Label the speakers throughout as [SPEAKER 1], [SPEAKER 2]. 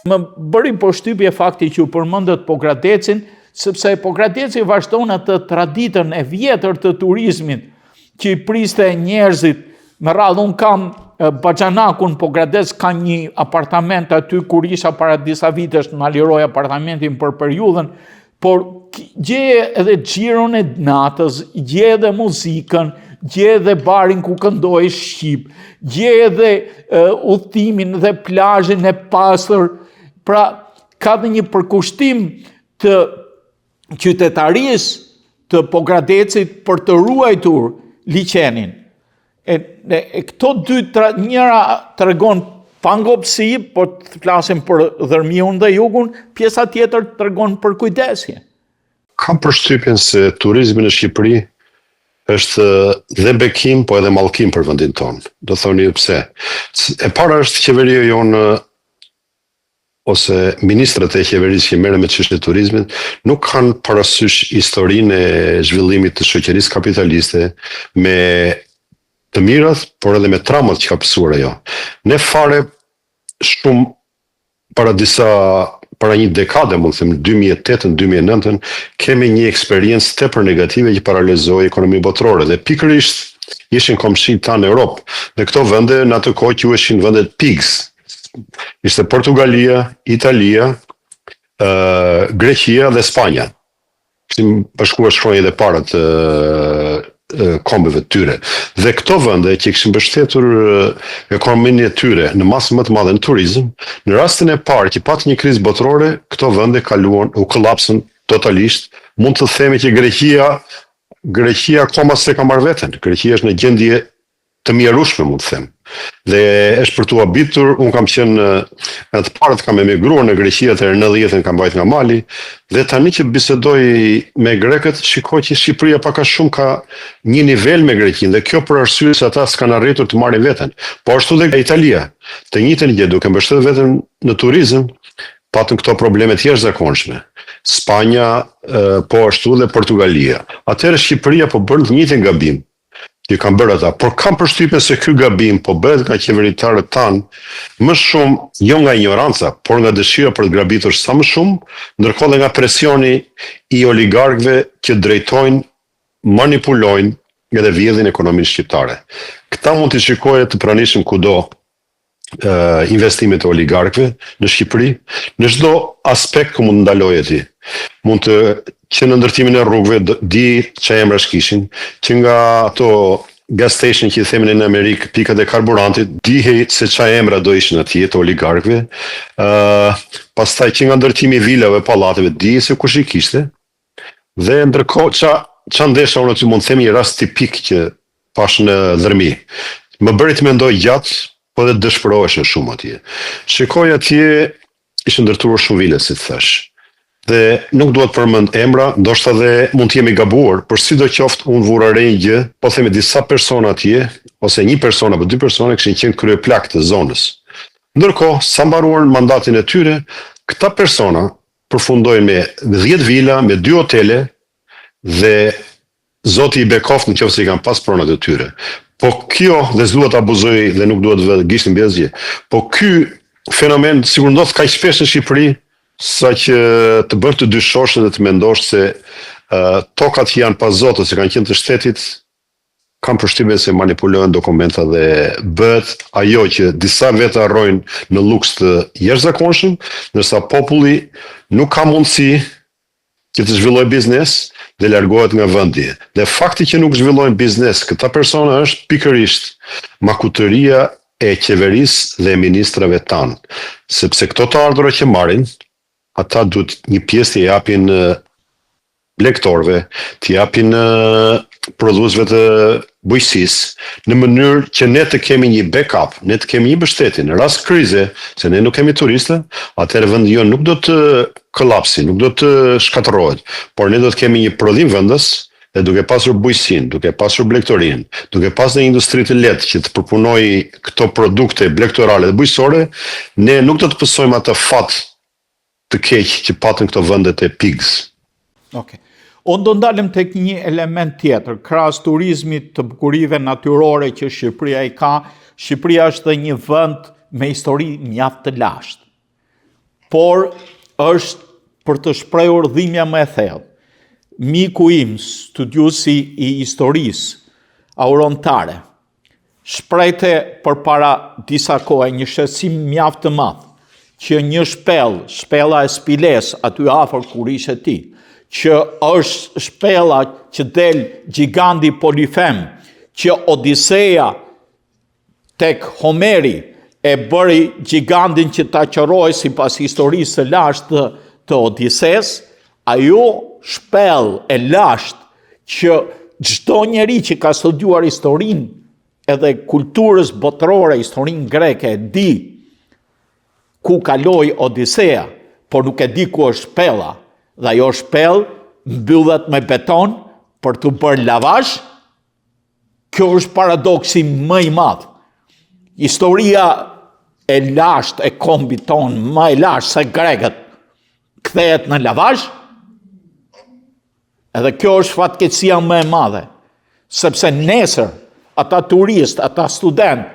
[SPEAKER 1] Më bëri përshtypje fakti që u përmendët Pogradecin, sepse Pogradeci vazhdon atë traditën e vjetër të turizmit që i priste njerëzit. Me radhë, unë kam Baxhanakun, Pogradec ka një apartament aty, kur isha para disa vitesh na liroj apartamentin për periudhën, por gjeje edhe xhiron e natës, gjeje edhe muzikën, gjeje edhe barin ku këndoj shqip, gjeje edhe udhtimin dhe plazhin e pastër. Pra, ka dhe një përkushtim të qytetarisë të Pogradecit për të ruajtur liçenin. Këto dy, njëra tregon pangopsi, po të flasim për Dërmiun dhe Jugun, pjesa tjetër tregon për kujdesje.
[SPEAKER 2] Kam përshtypjen se turizmi në Shqipëri është dhe bekim, po edhe mallkim për vendin tonë. Do thoni pse. E para është qeveria jonë ose ministrat e qeverisë që merren me çështjet e turizmit nuk kanë parasysh historinë e zhvillimit të shoqërisë kapitaliste me të mirat, por edhe me traumat që ka pësuar ajo. Ne fare shumë para një dekade, mund të them, 2008-2009, kemi një eksperiencë tepër negative që paralizoi ekonominë botërore dhe pikërisht ishin komshitë tanë në Europë. Dhe këto vende në atë kohë quheshin vendet pigs. Ishte Portugalia, Italia, Greqia dhe Spanja. Kishim bashkuar shkronjë dhe parat kombeve të tyre. Dhe këto vende që kishin mbështetur ekonominë e tyre në masë më të madhe në turizëm, në rastin e parë që pat një krizë botërore, këto vende u kollapsën totalisht. Mund të themi që Greqia akoma s'e ka marrë veten. Greqia është në gjendje të mjerueshme, mund të them. Dhe është për tu habitur, unë kam qenë në të parët kam emigruar në Greqi atëherë në 90-ën kam bajt nga Mali, dhe tani që bisedoj me grekët, shikoj që Shqipëria pak a shumë ka një nivel me Greqinë, dhe kjo për arsye se ata s'kan arritur të marrin veten. Po ashtu dhe Italia, të njëjtën gjë, duke mbështetur veten në turizëm, patën këto probleme të jashtëzakonshme. Spanja, po ashtu dhe Portugalia. Atëherë Shqipëria po bën të njëjtin gabim që kanë bërë ata, por kam përshtypjen se ky gabim po bëhet nga qeveritarët tanë më shumë jo nga ignoranca, por nga dëshira për të grabitur sa më shumë, ndërkohë dhe nga presioni i oligarkëve që drejtojnë, manipulojnë edhe vjedhin ekonominë shqiptare. Këta mund të shikojë të pranishëm kudo investimet e oligarkëve në Shqipëri, në çdo aspekt ku mund ndalojë ti. Mund të që në ndërtimin e rrugëve di çfarë emrash kishin, që nga ato gas station që i themin në Amerikë, pikat e karburantit, dihej se çfarë emra do ishin atje të oligarkëve. Pastaj që nga ndërtimi i vilave, pallateve, di se kush i kishte. Dhe ndërkohë ç'a ndesha unë aty, mund të themi një rast tipik që pash në Dërmi. Më bëri të mendoj gjatë, po dhe dëshpëroheshin shumë atje. Shikoj atje ishin ndërtuar shumë vile, si të thash. Dhe nuk duhet përmend emra, ndoshta dhe mund të jemi gabuar, por sidoqoftë unë vura re një gjë, po themi disa persona atje, ose një person apo dy persona kishin qenë kryeplak të zonës. Ndërkohë, sa mbaruan mandatin e tyre, këta persona përfundojnë me 10 vila, me 2 hotele, dhe zoti i bekoft nëse i kanë pas pronat e tyre. Po kjo, dhe s'duhet abuzoj dhe nuk duhet gishtin bezgje, po ky fenomen sigur ndodh kaq shpesh në Shqipëri, sa që të bërë të dyshosh dhe të mendosh se tokat që janë pas zotë ose kanë qenë të shtetit, kanë përshtypjen se manipulohen dokumenta dhe bëhet ajo që disa vetë harrojnë në luks të jashtëzakonshëm, ndërsa populli nuk ka mundësi që të zhvillojë biznes dhe largohet nga vendi. Dhe fakti që nuk zhvillojnë biznes këta persona është pikërisht makutëria e qeverisë dhe ministrave tanë, sepse këto të ardhurë që marrin, ata duhet një pjesë të japin blegtorëve, të japin prodhuesve të bujqësisë, në mënyrë që ne të kemi një backup, ne të kemi një mbështetje në rast krize, se ne nuk kemi turiste, atëherë vendi jonë nuk do të kollapsi, nuk do të shkatërrohet, por ne do të kemi një prodhim vendas, dhe duke pasur bujqësinë, duke pasur blegtorinë, duke pasur një industri të lehtë që të përpunojë këto produkte blegtorale dhe bujqësore, ne nuk do të pësojmë atë fat të keq që patën këto vendet e pigs.
[SPEAKER 1] Okay. Unë do ndalem tek një element tjetër, krahas turizmit të bukurive natyrore që Shqipëria i ka. Shqipëria është një vend me histori mjaft të lashtë. por është për të shprehur dhimbja më e thellë. Miku im, studiuesi i historisë aurontare, shprehte përpara disa kohe një shqetësim mjaft të madh që një shpella e Spiles aty afër kur ishte ti, që është shpella që del gjiganti Polifem, që Odiseja tek Homeri e bëri gjigantin që ta qëroi sipas historisë së lashtë të Odises, ajo shpellë e lashtë që çdo njeri që ka studiuar historinë edhe kulturës botërore, historinë greke, e di ku kaloi Odiseja, por nuk e di ku është shpella, dhe ajo shpellë mbyllet me beton për të bërë lavazh. Kjo është paradoksi më i madh. Historia e lashtë e kombit ton, më e lashtë se grekët, kthehet në lavazh. Edhe kjo është fatkeqësia më e madhe, sepse nesër ata turistë, ata studentë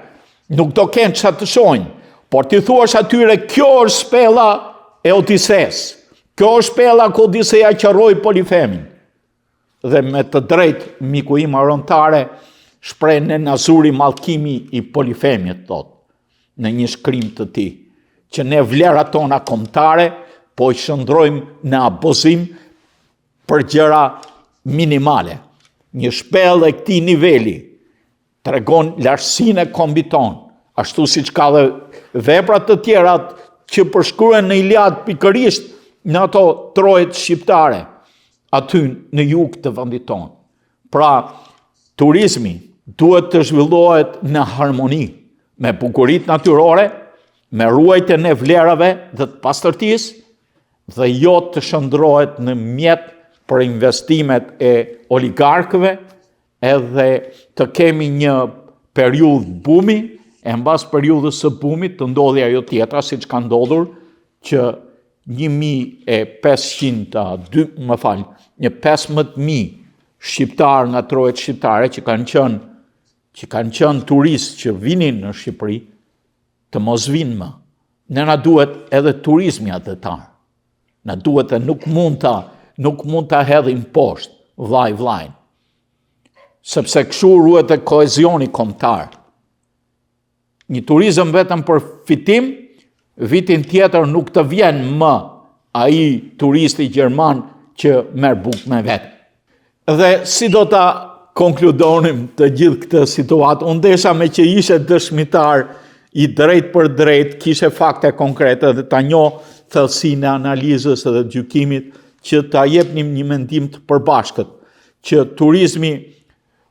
[SPEAKER 1] nuk do kenë çfarë të shohin, por ti thuash atyre kjo është shpella e Odises. Kjo është shpella ku Odiseja qërroi Polifemin. Dhe me të drejtë miku im aurontare shpreh në Nazuri mallkimi i Polifemit, thot, në një shkrim të tij, që ne vlerat tona kombëtare po i shndrojmë në abuzim për gjëra minimale. Një shpellë e këtij niveli tregon lartësinë e kombit ton, ashtu siç ka dhe veprat të tjera që përshkruhen në Iliad pikërisht në ato trojet shqiptare aty në jug të vendit ton. Pra, turizmi duhet të zhvillohet në harmoni me bukuritë natyrore, me ruajtjen e vlerave dhe të pastërtisë, dhe jo të shndrohet në mjet për investimet e oligarkëve, edhe të kemi një periudhë bumi, e mbas periudhës së bumit të ndodhi ajo tjetra, siç ka ndodhur që 15.000 shqiptarë nga trojet shqiptare që kanë qenë turistë që vinin në Shqipëri, të mos vinë më. Ne na duhet edhe turizmi atetar. Na duhet e nuk mund ta hedhim poshtë vllajin. Sepse kështu ruhet e kohezioni kombëtar. Një turizëm vetëm për fitim, vitin tjetër nuk të vjen më ai turisti gjerman që merr bukë me vetë. Dhe si do ta konkludonim të gjithë këtë situatë, unë desha me që ishe dëshmitar i drejt për drejt, kishe fakte konkrete dhe ta njoh thellësinë e analizës dhe gjykimit, që ta jepnim një mendim të përbashkët, që turizmi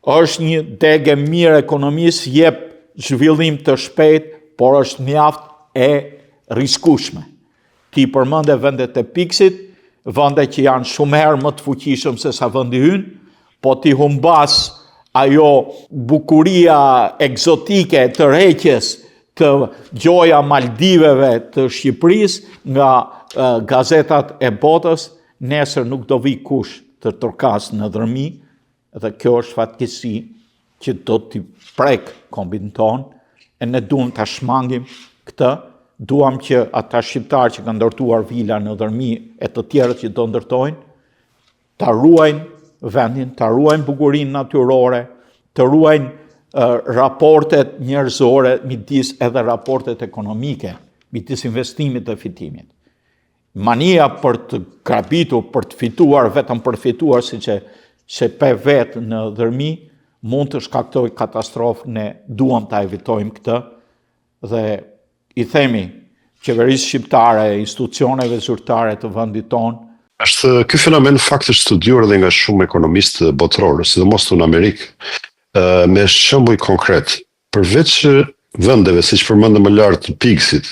[SPEAKER 1] është një degë mirë ekonomisë, jep zhvillim të shpejt, por është mjaft e riskueshme. Ti përmende vendet e Piksit, vende që janë shumë herë më të fuqishëm se sa vendi ynë, po ti humbas ajo bukuria egzotike të rreqjes të gjoja Maldiveve të Shqipërisë nga gazetat e botës, nesër nuk do vi kush të turkas në dërmi, dhe kjo është fatkeqësi që do t'i prek kombin ton, e ne duam ta shmangim këtë, duam që ata shqiptarë që kanë ndërtuar vila në dërmi e të tjerët që do ndërtojnë, ta ruajnë vendin, ta ruajnë bukurinë natyrore, të ruajnë raportet njerëzore midis edhe raportet ekonomike, midis investimit dhe fitimit. Mania për të grabitur, për të fituar, vetëm për fituar, si që pe vetë në dërmi, mund të shkaktoj katastrofë, ne duam ta evitojmë këtë, dhe i themi qeverisë shqiptare, institucioneve zyrtare të vendit tonë.
[SPEAKER 2] Ky fenomen faktisht studiuar edhe nga shumë ekonomistë botëror, sidomos në Amerikë, me shembuj konkret. Përveç vendeve siç përmendëm më lart të Piksit,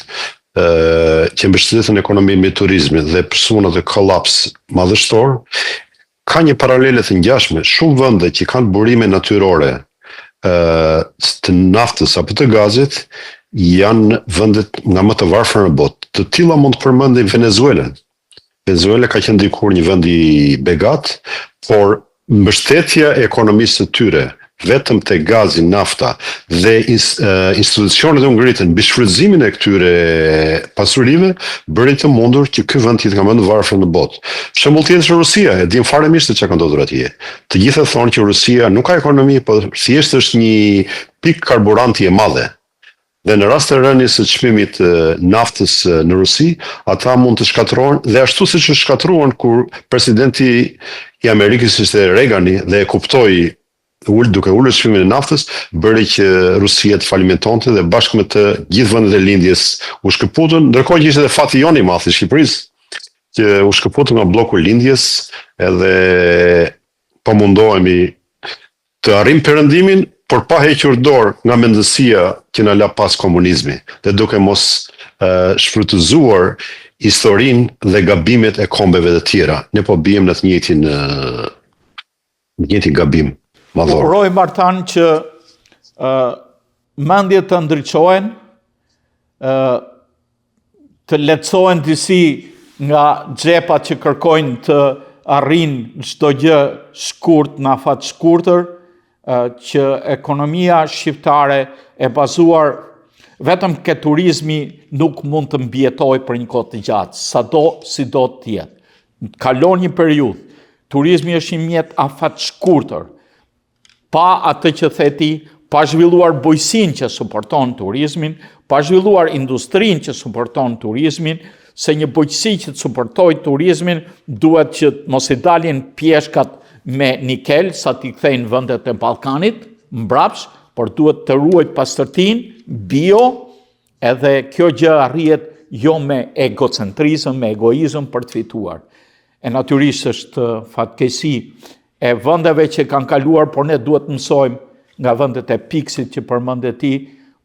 [SPEAKER 2] që mbështeten ekonominë me turizmin dhe personat e kollaps madhështor, ka një paralele të ngjashme. Shumë vende që kanë burime natyrore të naftës apo të gazit janë vendet nga më të varfër në botë. Të tilla mund të përmendim Venezuelën. Venezuela ka qenë dikur një vend i begat, por mbështetja e ekonomisë së tyre vetëm te gazi, nafta dhe institucionet u ngritën mbi shfrytëzimin e këtyre pasurive, bëri të mundur që ky vend të jetë më i varfër në botë. Shembull tjetër është Rusia, e dim fare mirë se çka ka ndodhur atje. Të gjithë thonë që Rusia nuk ka ekonomi, por thjesht është një pikë karburanti e madhe. Dhe në rast të rënies së çmimit të naftës në Rusi, ata mund të shkatërrohen dhe ashtu siç u shkatruan kur presidenti i Amerikës ishte Reagani dhe e kuptoi duke ulur çmimin e naftës, bëri që Rusia të falimentonte dhe bashkë me të gjithë vendet e lindjes u shkëputën, ndërkohë që ishte edhe fati jon i madh i Shqipërisë, që u shkëputën nga bloku i lindjes, edhe po mundohemi të arrijmë perëndimin, por pa hequr dorë nga mendësia që na la pas komunizmi, dhe duke mos shfrytëzuar historinë dhe gabimet e kombeve të tjera. Ne po bijem në të njëjtin gabim madhor.
[SPEAKER 1] Uroj Martan që mendjet të ndriçohen, të lehtësohen disi nga xhepat që kërkojnë të arrijnë çdo gjë shkurt në afat shkurtër, që ekonomia shqiptare e bazuar vetëm ke turizmi nuk mund të mbjetoj për një kohë të gjatë, si do të jetë. Kalon një periudhë, turizmi është një mjet afat shkurtër, pa atë që theti, pa zhvilluar bujqësinë që suporton turizmin, pa zhvilluar industrinë që suporton turizmin, se një bujqësi që të suportoj turizmin duhet që mos i dalin pjeshkat me nikel, sa t'i kthejnë vendet e Ballkanit, mbrapsht, por duhet të ruajt pastërtinë, bio, edhe kjo gjë arrihet jo me egocentrizëm, me egoizëm për të fituar. E natyrisht është fatkeqësi e vendeve që kanë kaluar, por ne duhet mësojmë nga vendet e Piksit që përmendet ti,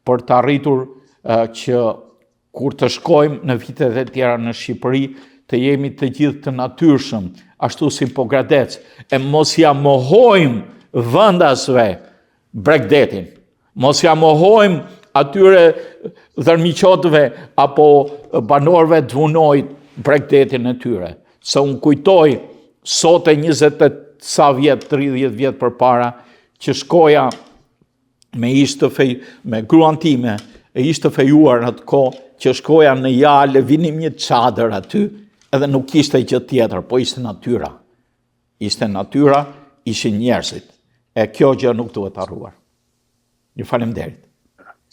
[SPEAKER 1] për të arritur që kur të shkojmë në vitet e tjera në Shqipëri, të jemi të gjithë të natyrshëm, ashtu si Pogradec, e mos ja mohojmë vendasve Bregdetin, mos ja mohojmë atyre dhërmiqotëve apo banorëve të Vunojt Bregdetin e tyre. Se unë kujtoj sot e 20 sa vjet, 30 vjet përpara, që shkoja me gruan time, e ishte fejuar në atë kohë, që shkoja në Jale, vinim një çadër aty, edhe nuk ishte gjë tjetër, po ishte natyra. Ishte natyra, ishin njerëzit. E kjo gjë nuk duhet harruar. Ju faleminderit.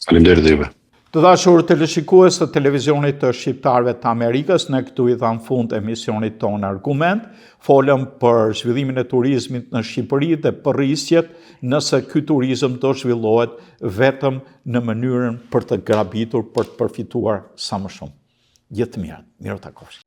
[SPEAKER 2] Faleminderit juve.
[SPEAKER 1] Të dashur teleshikues të televizionit të shqiptarëve të Amerikës, ne këtu i dhamë fund emisionit tonë Argument, folëm për zhvillimin e turizmit në Shqipëri dhe për rrisjet nëse ky turizëm do zhvillohet vetëm në mënyrën për të grabitur, për të përfituar sa më shumë. Gjithë të mirë, mirë takofshi.